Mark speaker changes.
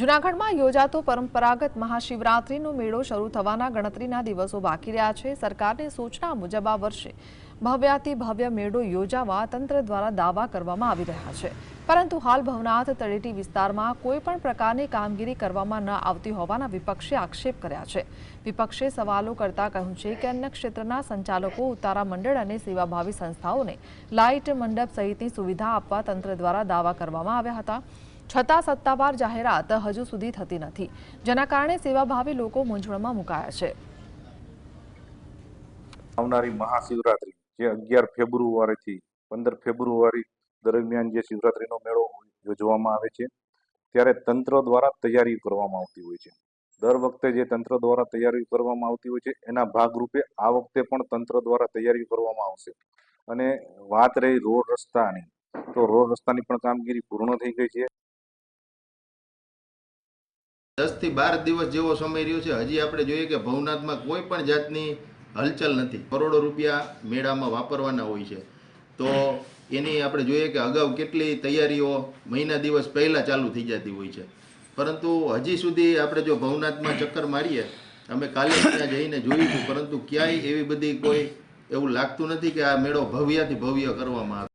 Speaker 1: જૂનાગઢમાં યોજાતો પરંપરાગત મહાશિવરાત્રીનો મેળો શરૂ થવાના ગણતરીના દિવસો બાકી રહ્યા છે। સરકારની સૂચના મુજબ આ વર્ષે ભવ્યાતિ ભવ્ય મેળો યોજાવા તંત્ર દ્વારા દાવા કરવામાં આવી રહ્યા છે, પરંતુ હાલ ભવનાથ તળેટી વિસ્તારમાં કોઈપણ પ્રકારની કામગીરી કરવામાં ન આવતી હોવાના વિપક્ષે આક્ષેપ કર્યા છે। વિપક્ષે સવાલો કરતા કહ્યું છે કે અન્ય ક્ષેત્રના સંચાલકો, ઉતારા મંડળ અને સેવાભાવી સંસ્થાઓને લાઇટ મંડપ સહિતની સુવિધા આપવા તંત્ર દ્વારા દાવા કરવામાં આવ્યા હતા, છતાં સત્તાવાર જાહેરાત હજુ સુધી થતી નથી, જેના કારણે સેવાભાવી લોકો મૂંઝવણમાં મુકાયા છે।
Speaker 2: આવનારી મહાશિવરાત્રી જે 11 ફેબ્રુઆરીથી 15 ફેબ્રુઆરી દરમિયાન જે શિવરાત્રીનો મેળો યોજવામાં આવે છે, ત્યારે તંત્ર દ્વારા તૈયારી કરવામાં આવતી હોય છે। દર વખતે જે તંત્ર દ્વારા તૈયારી કરવામાં આવતી હોય છે, એના ભાગરૂપે આ વખતે પણ તંત્ર દ્વારા તૈયારી કરવામાં આવશે। અને વાત રહી રોડ રસ્તાની, તો રોડ રસ્તાની પણ કામગીરી પૂર્ણ થઈ ગઈ છે।
Speaker 3: 10 થી 12 દિવસ જેવો સમય રહ્યો છે, હજી આપણે જોઈએ કે ભવનાથમાં કોઈ પણ જાતની હલચલ નથી। કરોડો રૂપિયા મેળામાં વાપરવાના હોય છે, તો એની આપણે જોઈએ કે અગાઉ કેટલી તૈયારીઓ મહિના દિવસ પહેલાં ચાલુ થઈ જતી હોય છે, પરંતુ હજી સુધી આપણે જો ભવનાથમાં ચક્કર મારીએ, અમે કાલે ત્યાં જઈને જોયું હતું, પરંતુ ક્યાંય એવી બધી કોઈ એવું લાગતું નથી કે આ મેળો ભવ્યાથી ભવ્ય કરવામાં આવે।